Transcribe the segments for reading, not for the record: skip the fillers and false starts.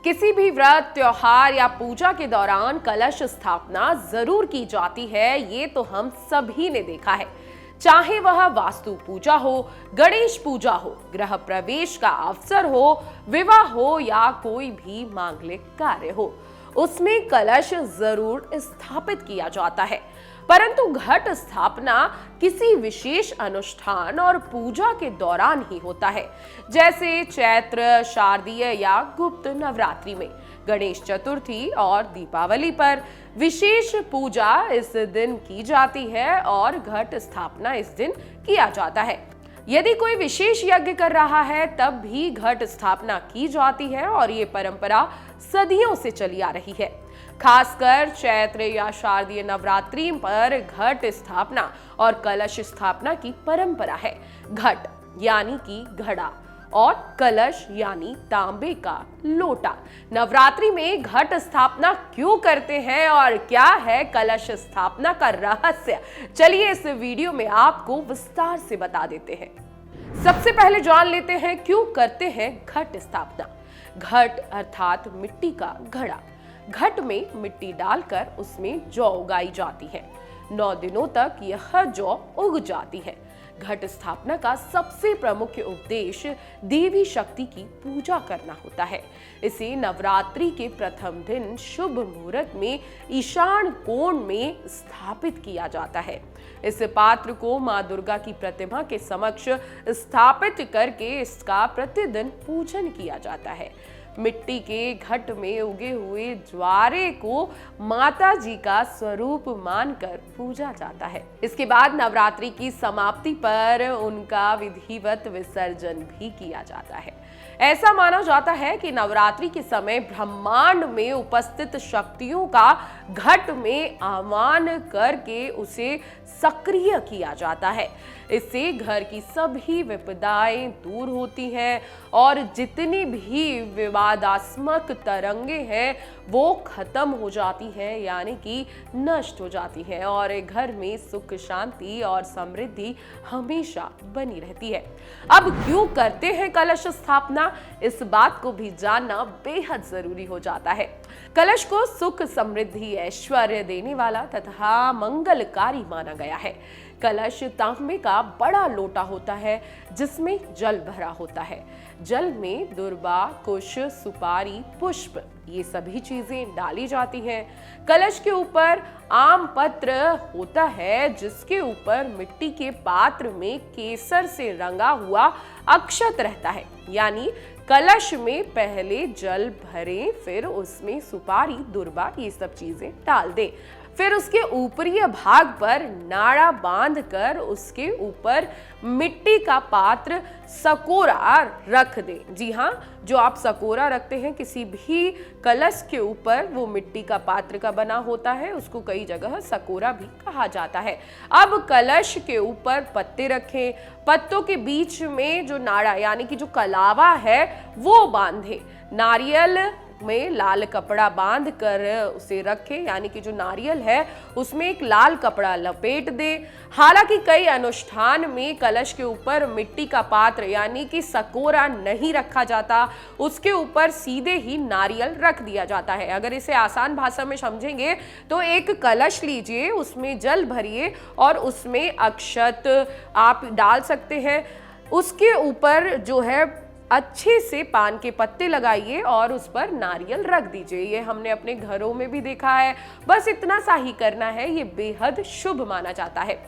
किसी भी व्रत, त्योहार या पूजा के दौरान कलश स्थापना जरूर की जाती है, ये तो हम सभी ने देखा है। चाहे वह वास्तु पूजा हो, गणेश पूजा हो, गृह प्रवेश का अवसर हो, विवाह हो या कोई भी मांगलिक कार्य हो, उसमें कलश जरूर स्थापित किया जाता है। परंतु घट स्थापना किसी विशेष अनुष्ठान और पूजा के दौरान ही होता है, जैसे चैत्र, शारदीय या गुप्त नवरात्रि में, गणेश चतुर्थी और दीपावली पर विशेष पूजा इस दिन की जाती है और घट स्थापना इस दिन किया जाता है। यदि कोई विशेष यज्ञ कर रहा है तब भी घट स्थापना की जाती है और ये परंपरा सदियों से चली आ रही है। खासकर चैत्र या शारदीय नवरात्रि पर घट स्थापना और कलश स्थापना की परंपरा है। घट यानी कि घड़ा और कलश यानी तांबे का लोटा। नवरात्रि में घट स्थापना क्यों करते हैं और क्या है कलश स्थापना का रहस्य, चलिए इस वीडियो में आपको विस्तार से बता देते हैं। सबसे पहले जान लेते हैं क्यों करते हैं घट स्थापना। घट अर्थात मिट्टी का घड़ा। घट में मिट्टी डालकर उसमें जौ उगाई जाती है। 9 दिनों तक यह जौ उग जाती है। घट स्थापना का सबसे प्रमुख उद्देश्य देवी शक्ति की पूजा करना होता है। इसे नवरात्रि के प्रथम दिन शुभ मुहूर्त में ईशान कोण में स्थापित किया जाता है। इस पात्र को मां दुर्गा की प्रतिमा के समक्ष स्थापित करके इसका प्रतिदिन पूजन किया जाता है। मिट्टी के घट में उगे हुए ज्वारे को माता जी का स्वरूप मानकर पूजा जाता है। इसके बाद नवरात्रि की समाप्ति पर उनका विधिवत विसर्जन भी किया जाता है। ऐसा माना जाता है कि नवरात्रि के समय ब्रह्मांड में उपस्थित शक्तियों का घट में आह्वान करके उसे सक्रिय किया जाता है। इससे घर की सभी विपदाएं दूर होती हैं और जितनी भी विवादात्मक तरंगें हैं वो खत्म हो जाती हैं, यानी कि नष्ट हो जाती हैं और घर में सुख, शांति और समृद्धि हमेशा बनी रहती है। अब क्यों करते हैं कलश स्थापना, इस बात को भी जानना बेहद जरूरी हो जाता है। कलश को सुख, समृद्धि, ऐश्वर्य देने वाला तथा मंगलकारी माना गया है। कलश तांबे का बड़ा लोटा होता है जिसमें जल भरा होता है। जल में दुर्वा, कुश, सुपारी, पुष्प ये सभी चीजें डाली जाती हैं। कलश के ऊपर आम पत्र होता है जिसके ऊपर मिट्टी के पात्र में केसर से रंगा हुआ अक्षत रहता है। यानी कलश में पहले जल भरें, फिर उसमें सुपारी, दुर्वा ये सब चीजें डाल दें। फिर उसके ऊपरी भाग पर नाड़ा बांधकर उसके ऊपर मिट्टी का पात्र सकोरा रख दें। जी हाँ, जो आप सकोरा रखते हैं किसी भी कलश के ऊपर, वो मिट्टी का पात्र का बना होता है, उसको कई जगह सकोरा भी कहा जाता है। अब कलश के ऊपर पत्ते रखें, पत्तों के बीच में जो नाड़ा यानी कि जो कलावा है वो बांधे। नारियल में लाल कपड़ा बांध कर उसे रखें, यानी कि जो नारियल है उसमें एक लाल कपड़ा लपेट दे। हालांकि कई अनुष्ठान में कलश के ऊपर मिट्टी का पात्र यानी कि सकोरा नहीं रखा जाता, उसके ऊपर सीधे ही नारियल रख दिया जाता है। अगर इसे आसान भाषा में समझेंगे तो एक कलश लीजिए, उसमें जल भरिए और उसमें अक्षत आप डाल सकते हैं। उसके ऊपर जो है अच्छे से पान के पत्ते लगाइए और उस पर नारियल रख दीजिए। ये हमने अपने घरों में भी देखा है। बस इतना सा ही करना है, ये बेहद शुभ माना जाता है।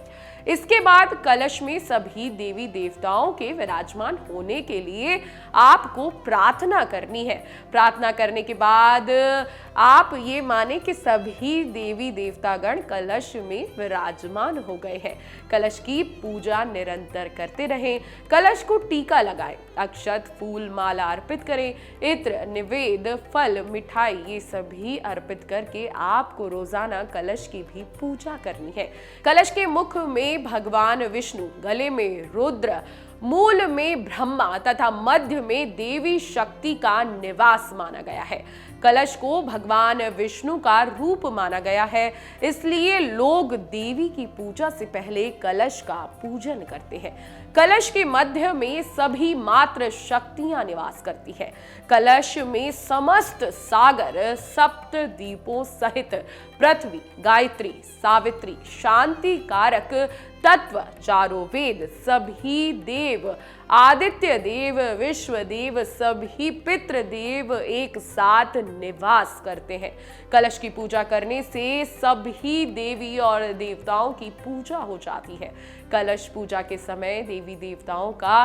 इसके बाद कलश में सभी देवी देवताओं के विराजमान होने के लिए आपको प्रार्थना करनी है। प्रार्थना करने के बाद आप ये माने कि सभी देवी देवतागण कलश में विराजमान हो गए हैं। कलश की पूजा निरंतर करते रहें। कलश को टीका लगाएं, अक्षत, फूल, माला अर्पित करें। इत्र, निवेद, फल, मिठाई ये सभी अर्पित करके आपको रोजाना कलश की भी पूजा करनी है। कलश के मुख में भगवान विष्णु, गले में रुद्र, मूल में ब्रह्मा तथा मध्य में देवी शक्ति का निवास माना गया है। कलश को भगवान विष्णु का रूप माना गया है, इसलिए लोग देवी की पूजा से पहले कलश का पूजन करते हैं। कलश के मध्य में सभी मात्र शक्तियां निवास करती है। कलश में समस्त सागर सप्त दीपों सहित पृथ्वी, गायत्री, सावित्री, शांति कारक तत्व, चारों वेद, सभी देव, आदित्य देव, विश्व देव, सभी पितृ देव एक साथ निवास करते हैं। कलश की पूजा करने से सभी देवी और देवताओं की पूजा हो जाती है। कलश पूजा के समय देवी देवताओं का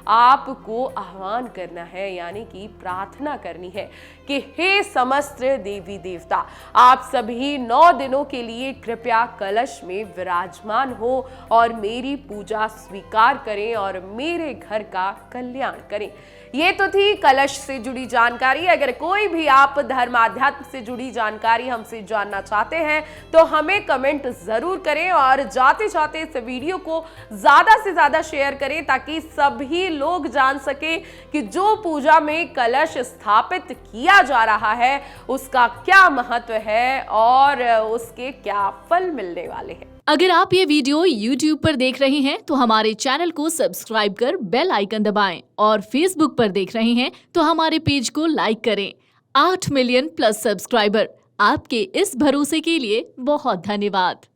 आपको आह्वान करना है, यानी कि प्रार्थना करनी है कि हे समस्त देवी देवता, आप सभी 9 दिनों के लिए कृपया कलश में विराजमान हो और मेरी पूजा स्वीकार करें और मेरे घर का कल्याण करें। ये तो थी कलश से जुड़ी जानकारी। अगर कोई भी आप धर्म आध्यात्म से जुड़ी जानकारी हमसे जानना चाहते हैं तो हमें कमेंट जरूर करें और जाते जाते इस वीडियो को ज्यादा से ज्यादा शेयर करें ताकि सभी लोग जान सके कि जो पूजा में कलश स्थापित किया जा रहा है उसका क्या महत्व है और उसके क्या फल मिलने वाले हैं। अगर आप ये वीडियो YouTube पर देख रहे हैं तो हमारे चैनल को सब्सक्राइब कर बेल आइकन दबाएं और Facebook पर देख रहे हैं तो हमारे पेज को लाइक करें। 8 मिलियन प्लस सब्सक्राइबर, आपके इस भरोसे के लिए बहुत धन्यवाद।